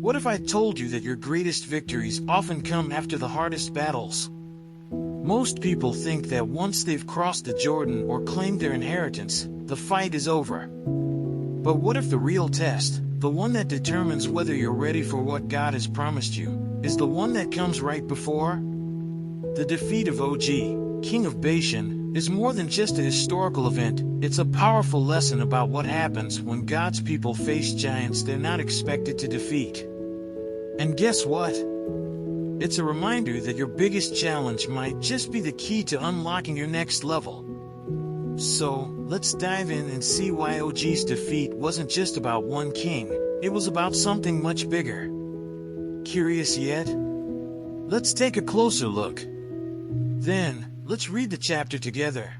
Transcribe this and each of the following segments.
What if I told you that your greatest victories often come after the hardest battles? Most people think that once they've crossed the Jordan or claimed their inheritance, the fight is over. But what if the real test, the one that determines whether you're ready for what God has promised you, is the one that comes right before? The defeat of Og, king of Bashan, is more than just a historical event. It's a powerful lesson about what happens when God's people face giants they're not expected to defeat. And guess what? It's a reminder that your biggest challenge might just be the key to unlocking your next level. So, let's dive in and see why OG's defeat wasn't just about one king, it was about something much bigger. Curious yet? Let's take a closer look. Then, let's read the chapter together.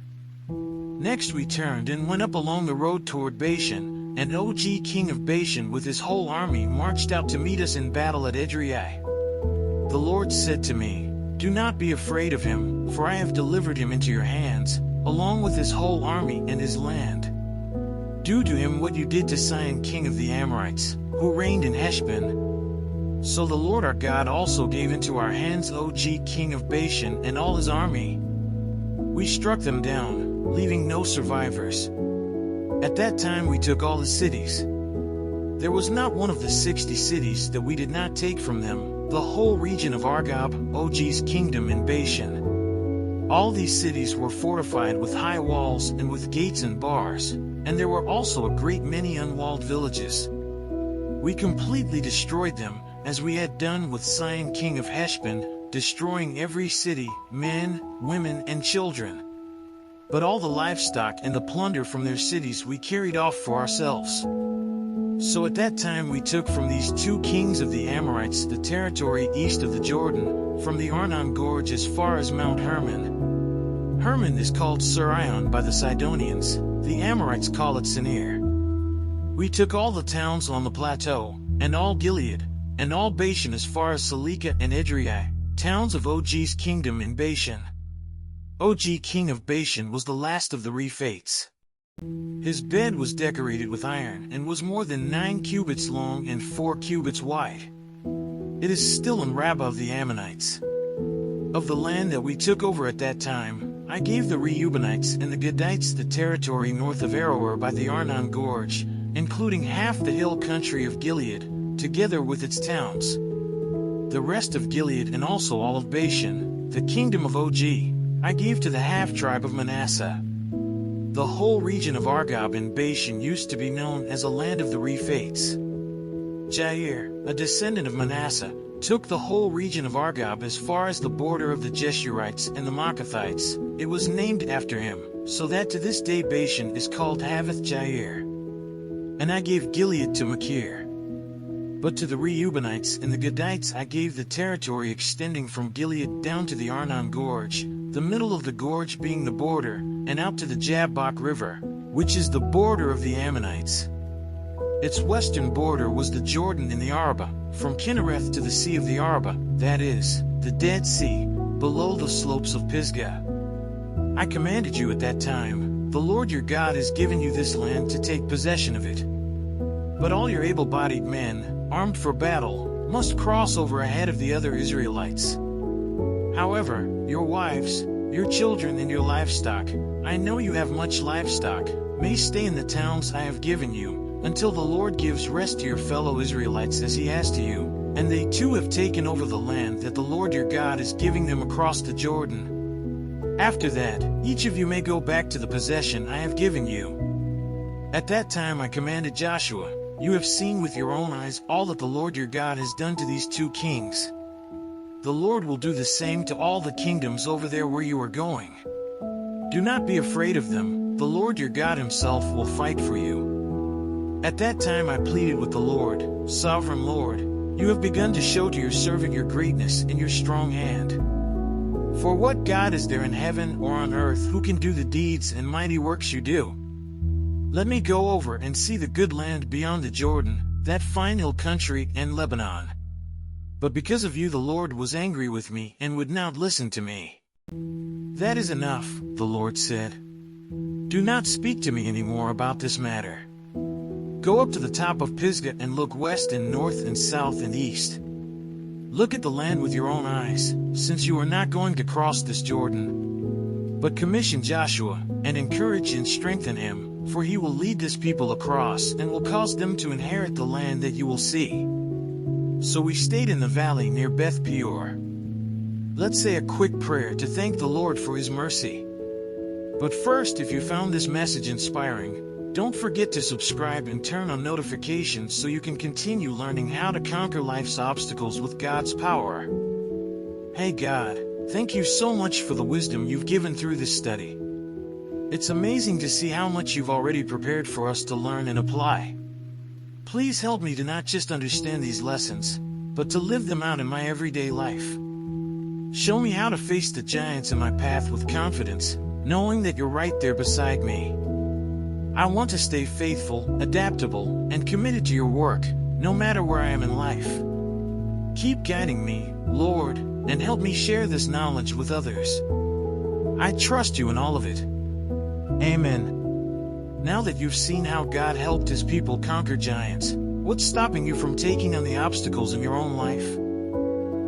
Next we turned and went up along the road toward Bashan, and Og king of Bashan with his whole army marched out to meet us in battle at Edrei. The Lord said to me, "Do not be afraid of him, for I have delivered him into your hands, along with his whole army and his land. Do to him what you did to Sihon king of the Amorites, who reigned in Heshbon." So the Lord our God also gave into our hands Og king of Bashan and all his army. We struck them down, leaving no survivors. At that time we took all the cities. There was not one of the 60 cities that we did not take from them, the whole region of Argob, Og's kingdom in Bashan. All these cities were fortified with high walls and with gates and bars, and there were also a great many unwalled villages. We completely destroyed them, as we had done with Sihon king of Heshbon, destroying every city, men, women, and children. But all the livestock and the plunder from their cities we carried off for ourselves. So at that time we took from these two kings of the Amorites the territory east of the Jordan, from the Arnon Gorge as far as Mount Hermon. Hermon is called Sirion by the Sidonians, the Amorites call it Senir. We took all the towns on the plateau, and all Gilead, and all Bashan as far as Salekah and Edrei, towns of Og's kingdom in Bashan. Og king of Bashan was the last of the Rephates. His bed was decorated with iron and was more than 9 cubits long and 4 cubits wide. It is still in Rabbah of the Ammonites. Of the land that we took over at that time, I gave the Reubenites and the Gadites the territory north of Aroer by the Arnon Gorge, including half the hill country of Gilead, together with its towns. The rest of Gilead and also all of Bashan, the kingdom of Og, I gave to the half-tribe of Manasseh. The whole region of Argob in Bashan used to be known as a land of the Rephates. Jair, a descendant of Manasseh, took the whole region of Argob as far as the border of the Jeshurites and the Maacathites. It was named after him, so that to this day Bashan is called Havoth Jair. And I gave Gilead to Machir. But to the Reubenites and the Gadites I gave the territory extending from Gilead down to the Arnon Gorge, the middle of the gorge being the border, and out to the Jabbok River, which is the border of the Ammonites. Its western border was the Jordan in the Arabah, from Kinnereth to the Sea of the Arabah, that is, the Dead Sea, below the slopes of Pisgah. I commanded you at that time, "The Lord your God has given you this land to take possession of it." But all your able-bodied men, armed for battle, must cross over ahead of the other Israelites. However, your wives, your children and your livestock, I know you have much livestock, may stay in the towns I have given you, until the Lord gives rest to your fellow Israelites as he has to you, and they too have taken over the land that the Lord your God is giving them across the Jordan. After that, each of you may go back to the possession I have given you. At that time I commanded Joshua, "You have seen with your own eyes all that the Lord your God has done to these two kings. The Lord will do the same to all the kingdoms over there where you are going. Do not be afraid of them, the Lord your God himself will fight for you." At that time I pleaded with the Lord, "Sovereign Lord, you have begun to show to your servant your greatness and your strong hand. For what God is there in heaven or on earth who can do the deeds and mighty works you do? Let me go over and see the good land beyond the Jordan, that fine hill country and Lebanon." But because of you the Lord was angry with me and would not listen to me. "That is enough," the Lord said. "Do not speak to me anymore about this matter. Go up to the top of Pisgah and look west and north and south and east. Look at the land with your own eyes, since you are not going to cross this Jordan. But commission Joshua, and encourage and strengthen him, for he will lead this people across and will cause them to inherit the land that you will see. So we stayed in the valley near Beth Peor. Let's say a quick prayer to thank the Lord for his mercy. But first, if you found this message inspiring, don't forget to subscribe and turn on notifications so you can continue learning how to conquer life's obstacles with God's power. Hey God, thank you so much for the wisdom you've given through this study. It's amazing to see how much you've already prepared for us to learn and apply. Please help me to not just understand these lessons, but to live them out in my everyday life. Show me how to face the giants in my path with confidence, knowing that you're right there beside me. I want to stay faithful, adaptable, and committed to your work, no matter where I am in life. Keep guiding me, Lord, and help me share this knowledge with others. I trust you in all of it. Amen. Now that you've seen how God helped his people conquer giants, what's stopping you from taking on the obstacles in your own life?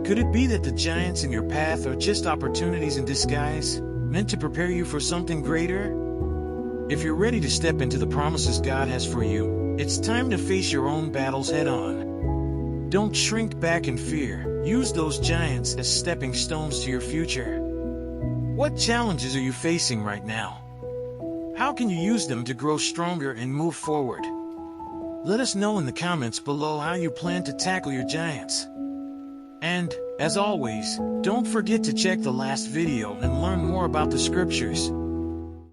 Could it be that the giants in your path are just opportunities in disguise, meant to prepare you for something greater? If you're ready to step into the promises God has for you, it's time to face your own battles head-on. Don't shrink back in fear. Use those giants as stepping stones to your future. What challenges are you facing right now? How can you use them to grow stronger and move forward? Let us know in the comments below how you plan to tackle your giants. And, as always, don't forget to check the last video and learn more about the scriptures.